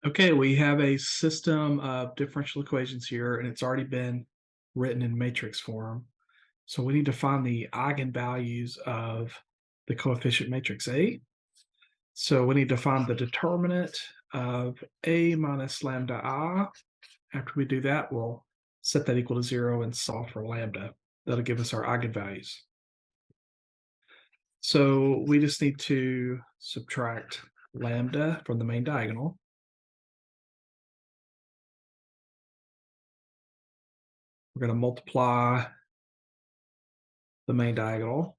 Okay, we have a system of differential equations here, and it's already been written in matrix form. So we need to find the eigenvalues of the coefficient matrix A. So we need to find the determinant of A minus lambda I. After we do that, we'll set that equal to 0 and solve for lambda. That'll give us our eigenvalues. So we just need to subtract lambda from the main diagonal. We're going to multiply the main diagonal,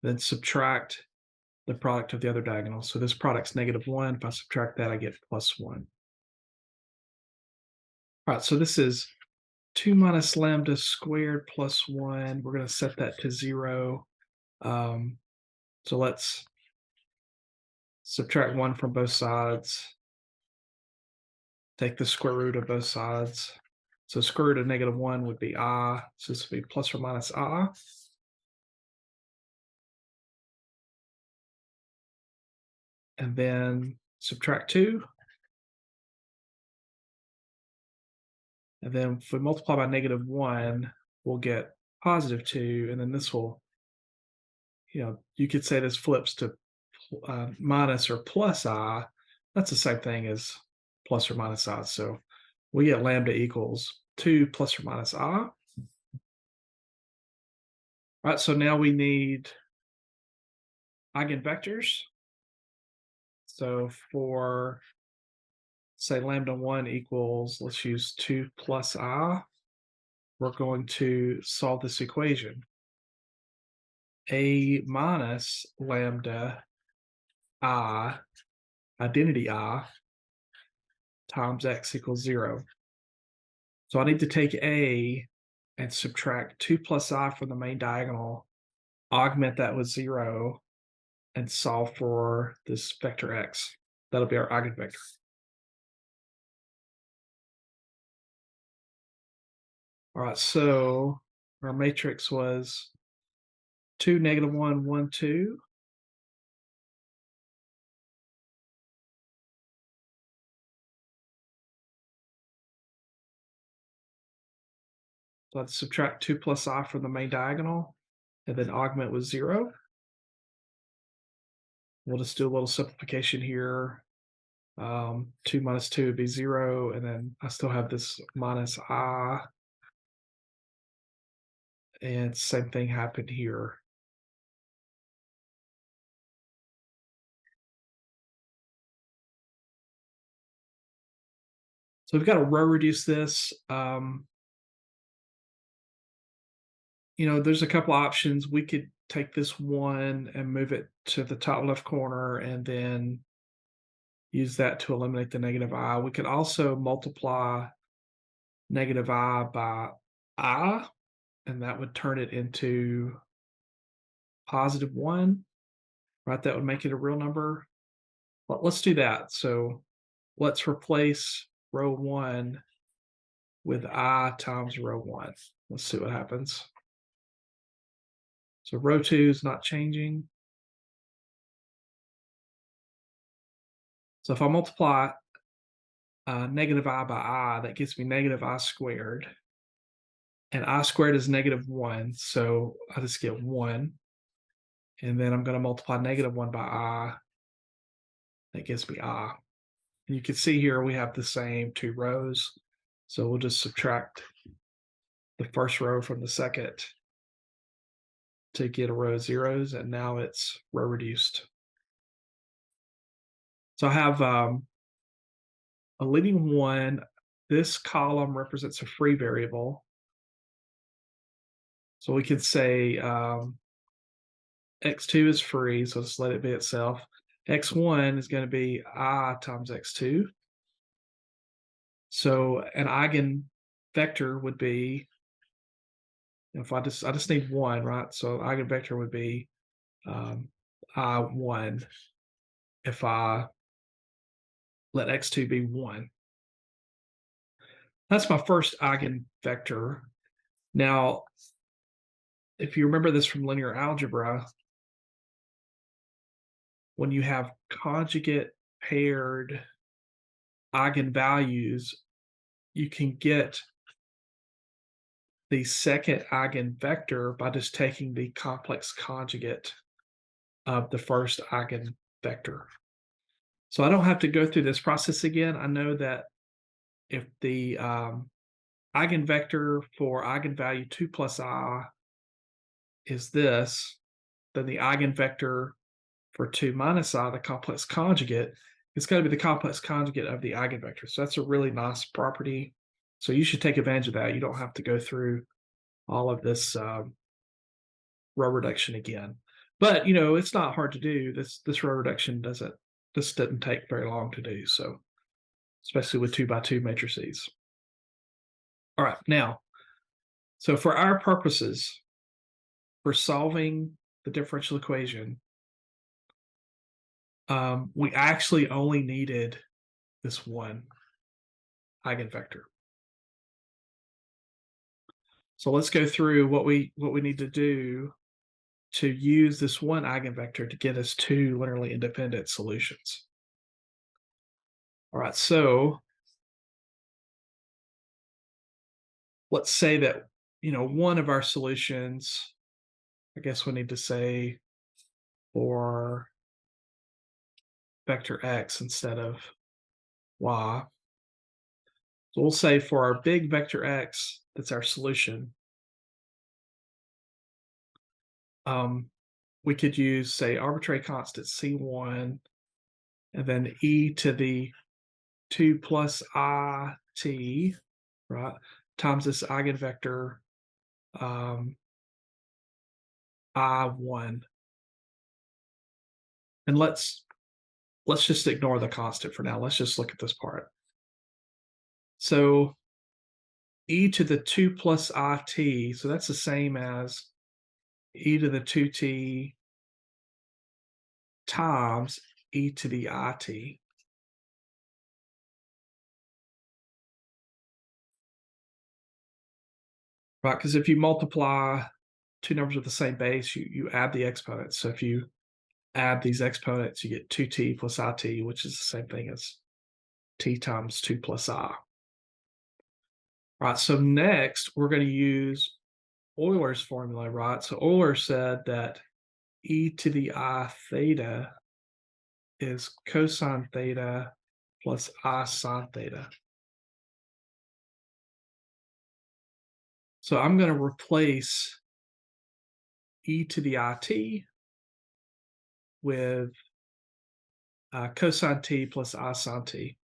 then subtract the product of the other diagonal. So this product's -1. If I subtract that, I get +1. All right, so this is 2 minus lambda squared plus 1. We're going to set that to 0. So let's subtract 1 from both sides. Take the square root of both sides. So square root of -1 would be I. So this would be plus or minus I. And then subtract 2. And then if we multiply by -1, we'll get +2. And then this will, you could say this flips to minus or plus I. That's the same thing as plus or minus I. So we get lambda equals 2 plus or minus I. All right, so now we need eigenvectors. So for, say, lambda 1 equals, let's use 2 plus I, we're going to solve this equation. A minus lambda I, identity I, times x equals 0. So I need to take A and subtract 2 plus I from the main diagonal, augment that with 0, and solve for this vector x. That'll be our eigenvector. All right, so our matrix was 2, -1, 1, 2. So I'd subtract 2 plus I from the main diagonal, and then augment with 0. We'll just do a little simplification here. 2 minus 2 would be 0, and then I still have this minus I, and same thing happened here. So we've got to row reduce this. There's a couple options. We could take this 1 and move it to the top left corner and then use that to eliminate the negative I. We could also multiply negative I by I, and that would turn it into +1, right? That would make it a real number. But let's do that. So let's replace row 1 with I times row 1. Let's see what happens. So row 2 is not changing. So if I multiply negative I by I, that gives me negative I squared. And I squared is -1, so I just get 1. And then I'm going to multiply -1 by I. That gives me I. And you can see here we have the same two rows. So we'll just subtract the first row from the second to get a row of zeros, and now it's row reduced. So I have a leading 1. This column represents a free variable. So we could say x2 is free, so just let it be itself. x1 is going to be I times x2. So an eigenvector would be, if I just need 1, right? So eigenvector would be I1 if I let x2 be 1. That's my first eigenvector. Now, if you remember this from linear algebra, when you have conjugate paired eigenvalues, you can get the second eigenvector by just taking the complex conjugate of the first eigenvector. So I don't have to go through this process again. I know that if the eigenvector for eigenvalue 2 plus I is this, then the eigenvector for 2 minus I, the complex conjugate, it's got to be the complex conjugate of the eigenvector. So that's a really nice property. So you should take advantage of that. You don't have to go through all of this row reduction again. But it's not hard to do. This row reduction didn't take very long to do. So especially with 2x2 matrices. All right, now, so for our purposes, for solving the differential equation, we actually only needed this one eigenvector. So let's go through what we need to do to use this one eigenvector to get us two linearly independent solutions. All right, so let's say that one of our solutions, I guess we need to say for vector x instead of y. So we'll say for our big vector x, that's our solution. We could use, say, arbitrary constant c1, and then e to the 2 plus I t, right, times this eigenvector I1. And let's just ignore the constant for now. Let's just look at this part. So e to the 2 plus it, so that's the same as e to the 2t times e to the it. Right, because if you multiply two numbers with the same base, you add the exponents. So if you add these exponents, you get 2t plus it, which is the same thing as t times 2 plus I. All right, so next we're going to use Euler's formula, right? So Euler said that e to the I theta is cosine theta plus I sine theta. So I'm going to replace e to the it with cosine t plus I sine t.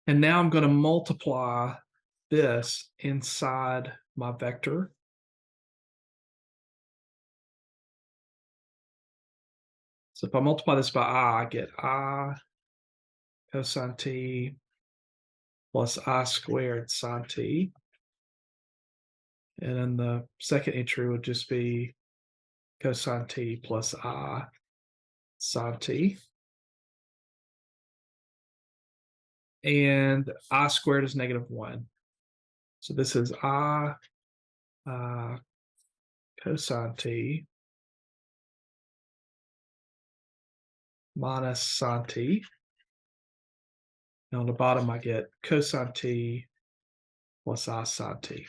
And now I'm going to multiply this inside my vector. So if I multiply this by I get I cosine t plus I squared sine t. And then the second entry would just be cosine t plus I sine t. And I squared is -1. So this is I cosine t minus sine t. And on the bottom, I get cosine t plus I sine t.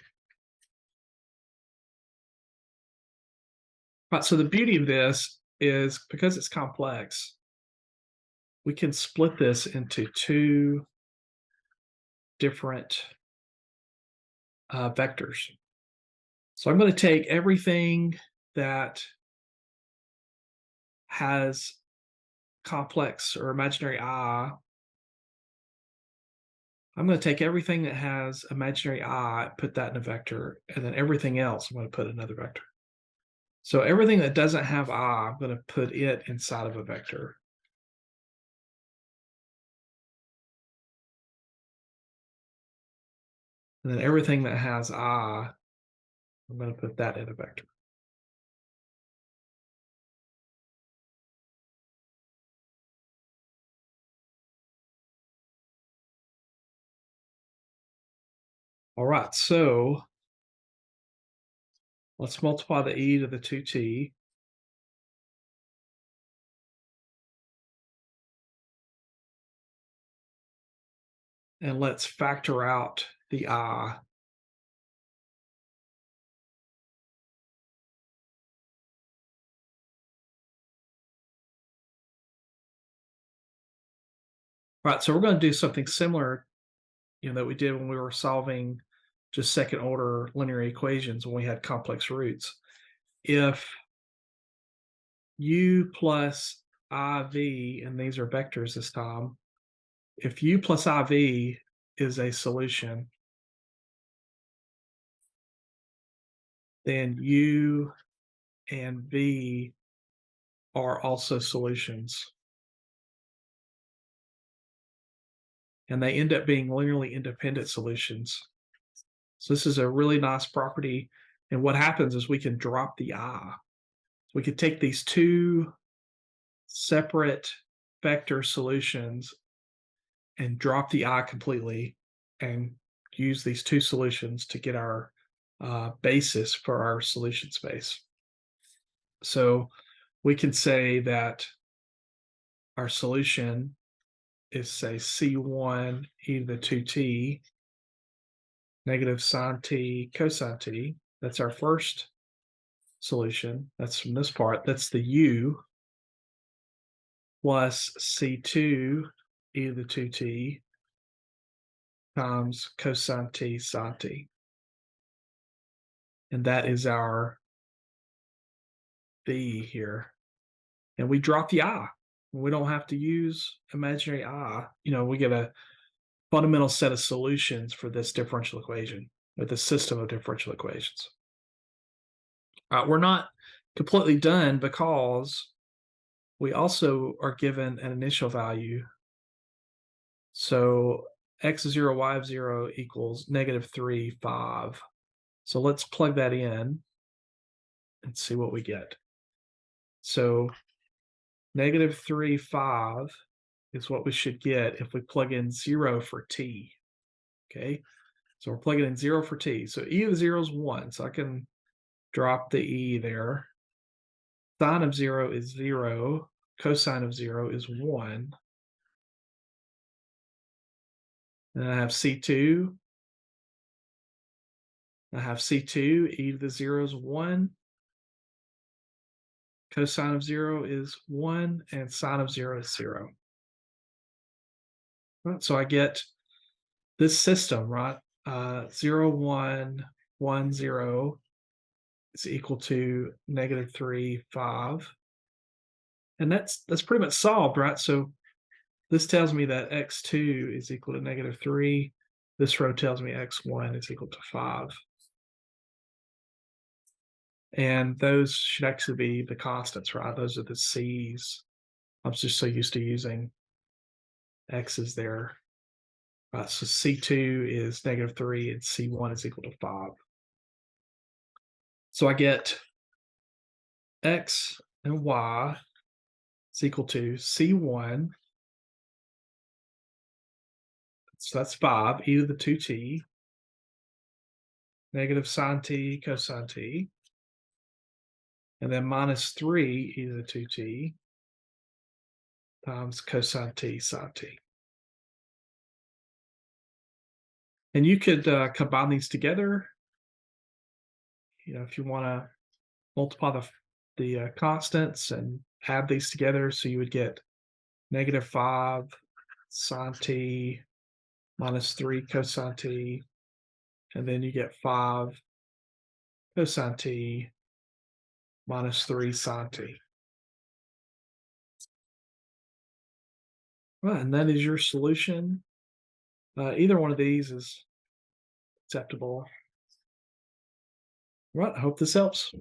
Right, so the beauty of this is because it's complex, we can split this into two different vectors. So I'm going to take everything that has complex or imaginary I. I'm going to take everything that has imaginary I, put that in a vector, and then everything else I'm going to put in another vector. So everything that doesn't have I, I'm going to put it inside of a vector. And then everything that has I, I'm going to put that in a vector. All right, so let's multiply the e to the 2t. And let's factor out the I. Right, so we're going to do something similar, that we did when we were solving just second order linear equations when we had complex roots. If u plus iv, and these are vectors this time, if u plus iv is a solution, then u and v are also solutions. And they end up being linearly independent solutions. So this is a really nice property. And what happens is we can drop the I. We could take these two separate vector solutions and drop the I completely and use these two solutions to get our basis for our solution space. So we can say that our solution is, say, C1 e to the 2t negative sine t cosine t. That's our first solution. That's from this part. That's the u plus C2 e to the 2t times cosine t sine t. And that is our b here. And we drop the I. We don't have to use imaginary I. We get a fundamental set of solutions for this differential equation, with the system of differential equations. We're not completely done because we also are given an initial value. So x0, y0 equals -3, 5. So let's plug that in and see what we get. So -3, 5 is what we should get if we plug in 0 for t. Okay, so we're plugging in 0 for t. So e to the 0 is 1, so I can drop the e there. Sine of 0 is 0. Cosine of 0 is 1. Then I have C2. I have C2, e to the 0 is 1. Cosine of 0 is 1, and sine of 0 is 0. Right, so I get this system, right? 0, 1, 1, 0 is equal to -3, 5. And that's pretty much solved, right? So this tells me that x2 is equal to -3. This row tells me x1 is equal to 5. And those should actually be the constants, right? Those are the c's. I'm just so used to using x's there. So C2 is -3 and C1 is equal to 5. So I get x and y is equal to C1, so that's 5, e to the 2t, negative sine t cosine t, and then -3 e to the 2t times cosine t sine t. And you could combine these together. If you want to multiply the constants and add these together, so you would get -5 sine t -3 cosine t, and then you get 5 cosine t -3 sine t. Right, and that is your solution. Either one of these is acceptable. Right, I hope this helps.